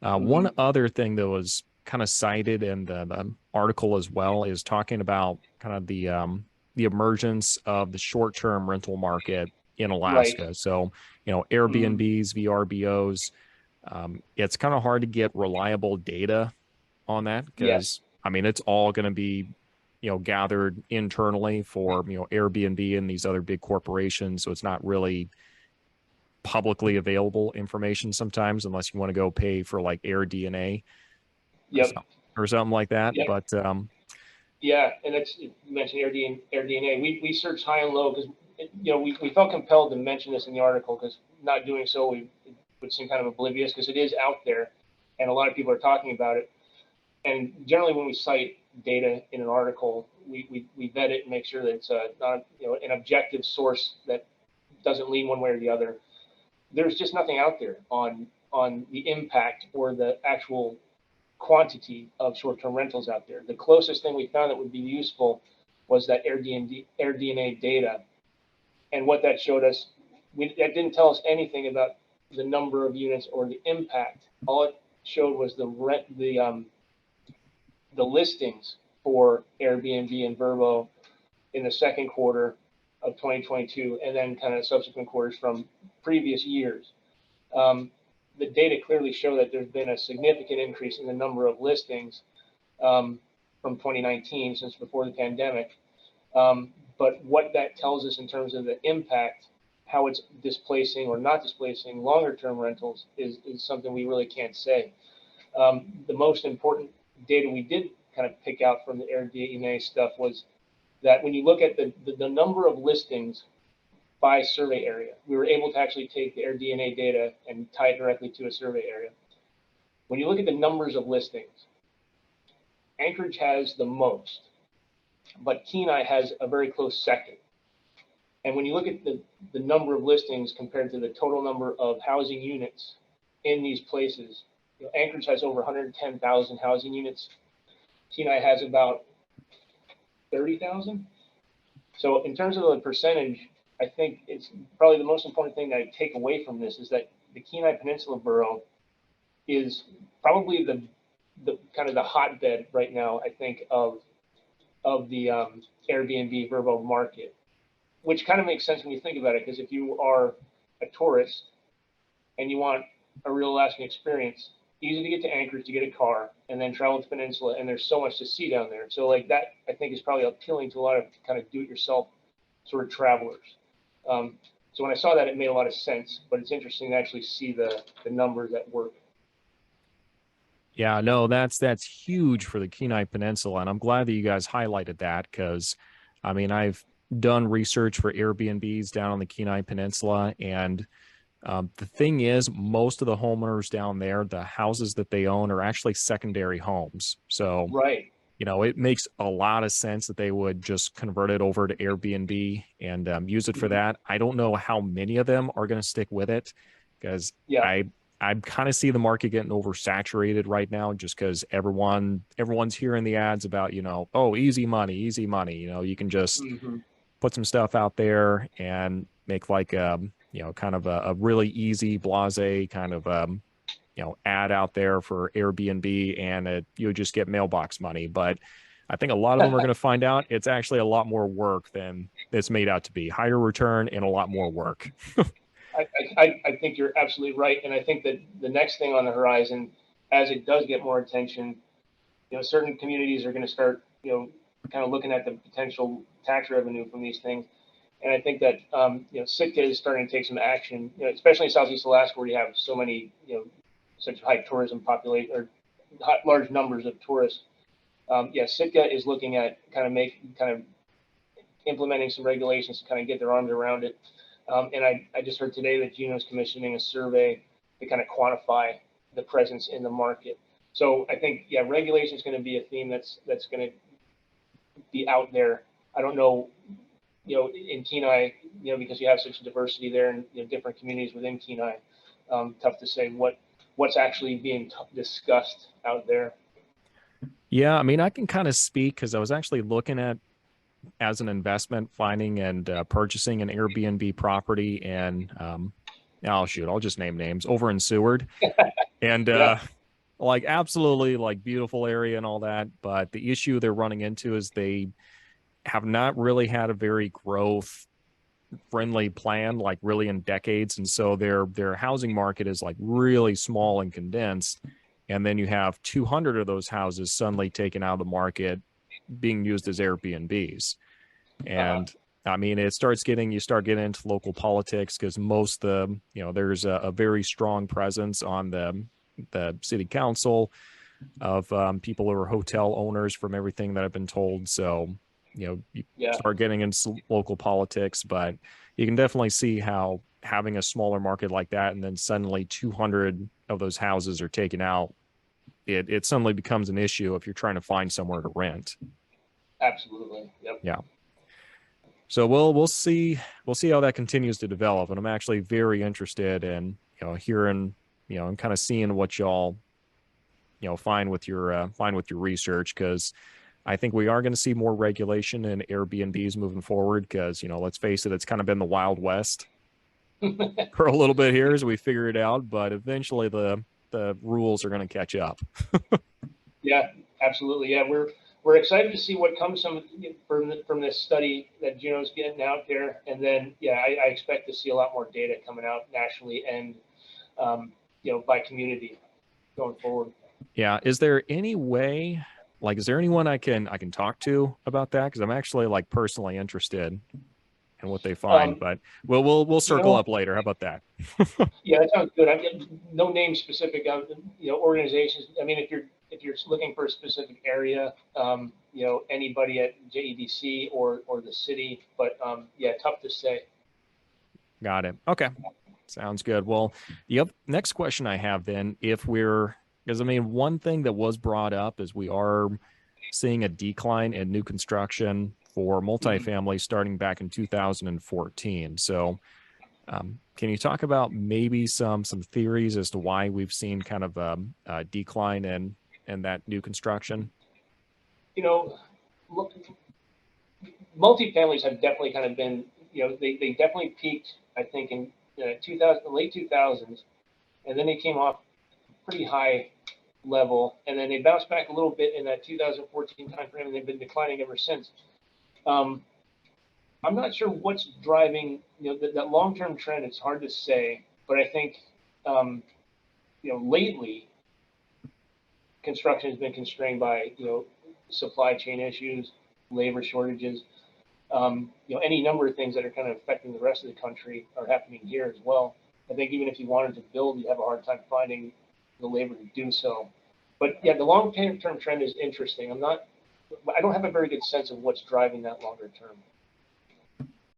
One Hmm. other thing that was kind of cited in the article as well is talking about kind of the emergence of the short-term rental market in Right. Alaska. So, Hmm. Airbnbs, VRBOs, it's kind of hard to get reliable data on that Yes. because I mean it's all going to be gathered internally for Airbnb and these other big corporations. So it's not really publicly available information sometimes unless you want to go pay for like AirDNA or Yep. something like that. Yep. But Yeah, and you mentioned Air DNA. We searched high and low because we felt compelled to mention this in the article because not doing so it would seem kind of oblivious because it is out there, and a lot of people are talking about it. And generally, when we cite data in an article, we vet it and make sure that it's not an objective source that doesn't lean one way or the other. There's just nothing out there on the impact or the actual quantity of short-term rentals out there. The closest thing we found that would be useful was that AirDNA data, and what that showed us, that didn't tell us anything about the number of units or the impact. All it showed was the listings for Airbnb and Verbo in the second quarter of 2022, and then kind of subsequent quarters from previous years. Um, the data clearly show that there's been a significant increase in the number of listings from 2019, since before the pandemic. But what that tells us in terms of the impact, how it's displacing or not displacing longer term rentals, is something we really can't say. The most important data we did kind of pick out from the AirDNA stuff was that when you look at the number of listings by survey area, we were able to actually take the AirDNA data and tie it directly to a survey area. When you look at the numbers of listings, Anchorage has the most, but Kenai has a very close second. And when you look at the number of listings compared to the total number of housing units in these places, Anchorage has over 110,000 housing units. Kenai has about 30,000. So in terms of the percentage, I think it's probably the most important thing that I take away from this is that the Kenai Peninsula borough is probably the kind of the hotbed right now, I think, of the Airbnb Verbo market, which kind of makes sense when you think about it, because if you are a tourist and you want a real lasting experience, easy to get to Anchorage to get a car and then travel to Peninsula, and there's so much to see down there. So like that, I think is probably appealing to a lot of kind of do-it-yourself sort of travelers. So when I saw that, it made a lot of sense. But it's interesting to actually see the numbers at work. yeah, no, that's huge for the Kenai Peninsula, and I'm glad that you guys highlighted that because, I mean, I've done research for Airbnbs down on the Kenai Peninsula, and the thing is, most of the homeowners down there, the houses that they own are actually secondary homes. So, Right. it makes a lot of sense that they would just convert it over to Airbnb and use it for Mm-hmm. that. I don't know how many of them are going to stick with it because Yeah. I kind of see the market getting oversaturated right now just because everyone's hearing the ads about, oh, easy money, easy money. You can just Mm-hmm. put some stuff out there and make like kind of a really easy blase kind of ad out there for Airbnb, and you just get mailbox money. But I think a lot of them are going to find out it's actually a lot more work than it's made out to be. Higher return and a lot more work. I think you're absolutely right, and I think that the next thing on the horizon, as it does get more attention, certain communities are going to start, kind of looking at the potential tax revenue from these things. And I think that Sitka is starting to take some action, especially in Southeast Alaska, where you have so many, such high tourism population or large numbers of tourists. Yeah, Sitka is looking at kind of implementing some regulations to kind of get their arms around it. And I just heard today that Juneau's commissioning a survey to kind of quantify the presence in the market. So I think, yeah, regulation is going to be a theme that's going to be out there. I don't know, in Kenai, because you have such diversity there and different communities within Kenai. Tough to say what's actually being discussed out there. Yeah, I mean, I can kind of speak because I was actually looking at as an investment finding and purchasing an Airbnb property, and oh shoot, I'll just name names over in Seward. And Yeah. like absolutely like beautiful area and all that, but the issue they're running into is they have not really had a very growth friendly plan like really in decades, and so their housing market is like really small and condensed, and then you have 200 of those houses suddenly taken out of the market being used as Airbnbs. Uh-huh. And I mean, you start getting into local politics because most the, there's a very strong presence on the city council of people who are hotel owners from everything that I've been told. So, you Yeah, start getting into local politics, but you can definitely see how having a smaller market like that and then suddenly 200 of those houses are taken out, it suddenly becomes an issue if you're trying to find somewhere to rent. absolutely. Yep. Yeah. So we'll see how that continues to develop, and I'm actually very interested in hearing and kind of seeing what y'all find with your research, because I think we are going to see more regulation in Airbnbs moving forward, because let's face it, it's kind of been the Wild West for a little bit here as we figure it out, but eventually the rules are going to catch up. Yeah, absolutely. Yeah, we're excited to see what comes from this study that Juno's getting out there, and then yeah, I expect to see a lot more data coming out nationally and by community going forward. Yeah, is there any way, like, is there anyone I can talk to about that? Because I'm actually like personally interested in what they find, Um, but we'll you circle know, up later. How about that? yeah, that sounds good. No name specific, organizations. I mean, if you're looking for a specific area, anybody at JEDC or the city, but yeah, tough to say. Got it. Okay. Sounds good. Well, the next question I have then, because I mean, one thing that was brought up is we are seeing a decline in new construction for Mhm. multifamily starting back in 2014. So, can you talk about maybe some theories as to why we've seen kind of a decline in that new construction? You know, look, multifamilies have definitely kind of been, they definitely peaked, I think, in 2000, the late 2000s, and then they came off pretty high level, and then they bounced back a little bit in that 2014 timeframe, and they've been declining ever since. Um, I'm not sure what's driving, that long-term trend. It's hard to say, but I think, um, lately construction has been constrained by, supply chain issues, labor shortages, any number of things that are kind of affecting the rest of the country are happening here as well. I think even if you wanted to build, you have a hard time finding the labor to do so. But yeah, the long term trend is interesting. I don't have a very good sense of what's driving that longer term.